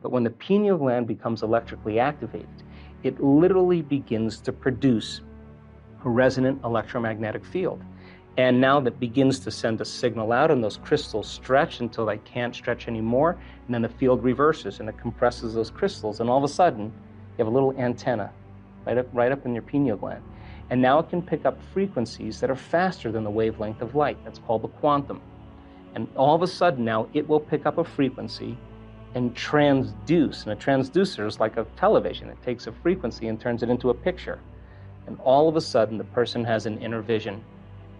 But when the pineal gland becomes electrically activated, it literally begins to produce a resonant electromagnetic field. And now that begins to send a signal out, and those crystals stretch until they can't stretch anymore, and then the field reverses and it compresses those crystals, and all of a sudden you have a little antenna right up in your pineal gland. And now it can pick up frequencies that are faster than the wavelength of light. That's called the quantum. And all of a sudden now it will pick up a frequency and transduce. And a transducer is like a television. It takes a frequency and turns it into a picture. And all of a sudden the person has an inner vision.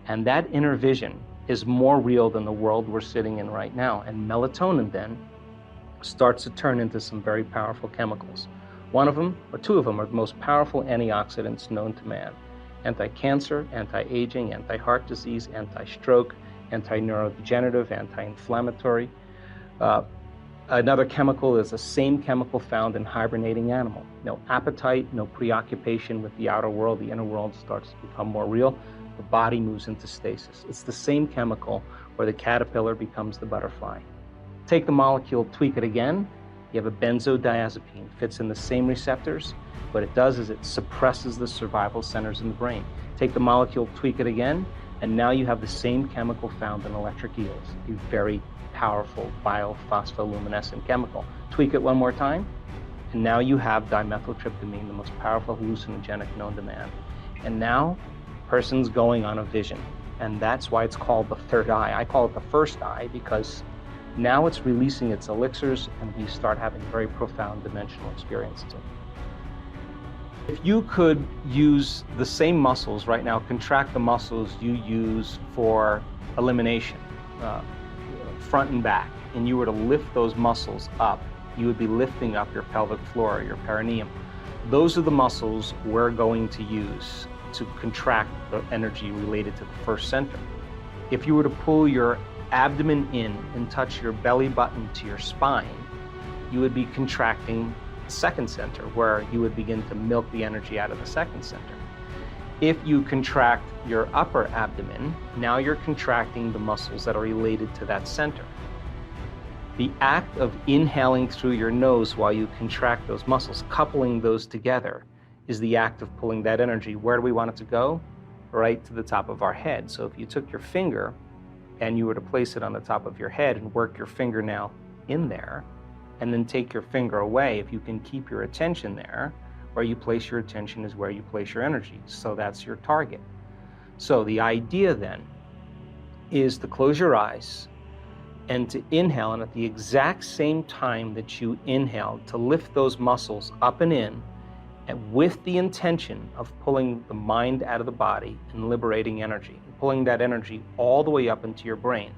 And that inner vision is more real than the world we're sitting in right now. And melatonin then starts to turn into some very powerful chemicals. One of them, or two of them, are the most powerful antioxidants known to man. Anti-cancer, anti-aging, anti-heart disease, anti-stroke, anti-neurodegenerative, anti-inflammatory. Another chemical is the same chemical found in hibernating animal. No appetite, no preoccupation with the outer world. The inner world starts to become more real. The body moves into stasis. It's the same chemical where the caterpillar becomes the butterfly. Take the molecule, tweak it again. You have a benzodiazepine, fits in the same receptors. What it does is it suppresses the survival centers in the brain. Take the molecule, tweak it again, and now you have the same chemical found in electric eels, a very powerful biophospholuminescent chemical. Tweak it one more time, and now you have dimethyltryptamine, the most powerful hallucinogenic known to man. And now, person's going on a vision, and that's why it's called the third eye. I call it the first eye because now it's releasing its elixirs, and we start having very profound dimensional experiences. If you could use the same muscles right now, contract the muscles you use for elimination, front and back, and you were to lift those muscles up, you would be lifting up your pelvic floor, your perineum. Those are the muscles we're going to use to contract the energy related to the first center. If you were to pull your abdomen in and touch your belly button to your spine, you would be contracting the second center, where you would begin to milk the energy out of the second center. If you contract your upper abdomen, now you're contracting the muscles that are related to that center. The act of inhaling through your nose while you contract those muscles, coupling those together, is the act of pulling that energy. Where do we want it to go? Right to the top of our head. So if you took your finger and you were to place it on the top of your head and work your fingernail in there, and then take your finger away, if you can keep your attention there, where you place your attention is where you place your energy. So that's your target. So the idea then is to close your eyes and to inhale, and at the exact same time that you inhale, to lift those muscles up and in, and with the intention of pulling the mind out of the body and liberating energy, and pulling that energy all the way up into your brain.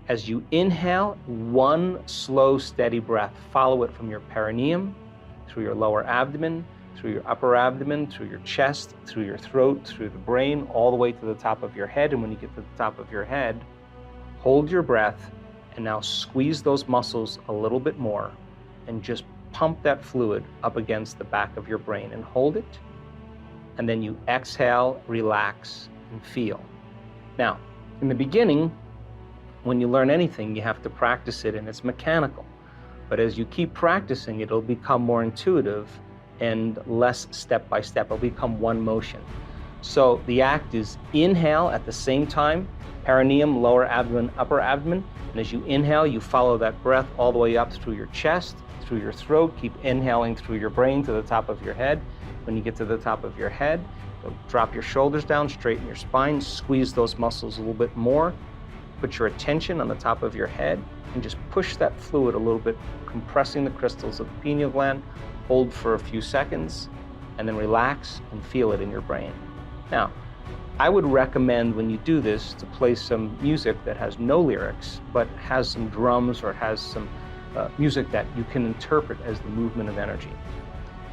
As you inhale, one slow, steady breath. Follow it from your perineum, through your lower abdomen, through your upper abdomen, through your chest, through your throat, through the brain, all the way to the top of your head. And when you get to the top of your head, hold your breath, and now squeeze those muscles a little bit more, and just pump that fluid up against the back of your brain, and hold it. And then you exhale, relax, and feel. Now, in the beginning, when you learn anything, you have to practice it, and it's mechanical. But as you keep practicing, it'll become more intuitive and less step by step. It'll become one motion. So the act is inhale at the same time, perineum, lower abdomen, upper abdomen. And as you inhale, you follow that breath all the way up through your chest, through your throat. Keep inhaling through your brain to the top of your head. When you get to the top of your head, drop your shoulders down, straighten your spine, squeeze those muscles a little bit more. Put your attention on the top of your head and just push that fluid a little bit, compressing the crystals of the pineal gland. Hold for a few seconds, and then relax and feel it in your brain. Now, I would recommend when you do this to play some music that has no lyrics, but has some drums or has some music that you can interpret as the movement of energy.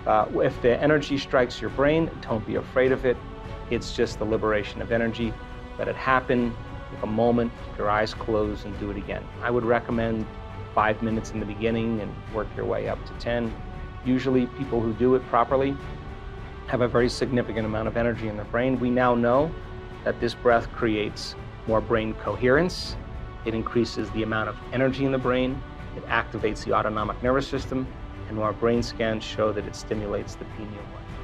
If the energy strikes your brain, don't be afraid of it. It's just the liberation of energy. Let it happen. Take a moment, keep your eyes closed, and do it again. I would recommend 5 minutes in the beginning and work your way up to 10. Usually people who do it properly have a very significant amount of energy in their brain. We now know that this breath creates more brain coherence. It increases the amount of energy in the brain. It activates the autonomic nervous system, and our brain scans show that it stimulates the pineal gland.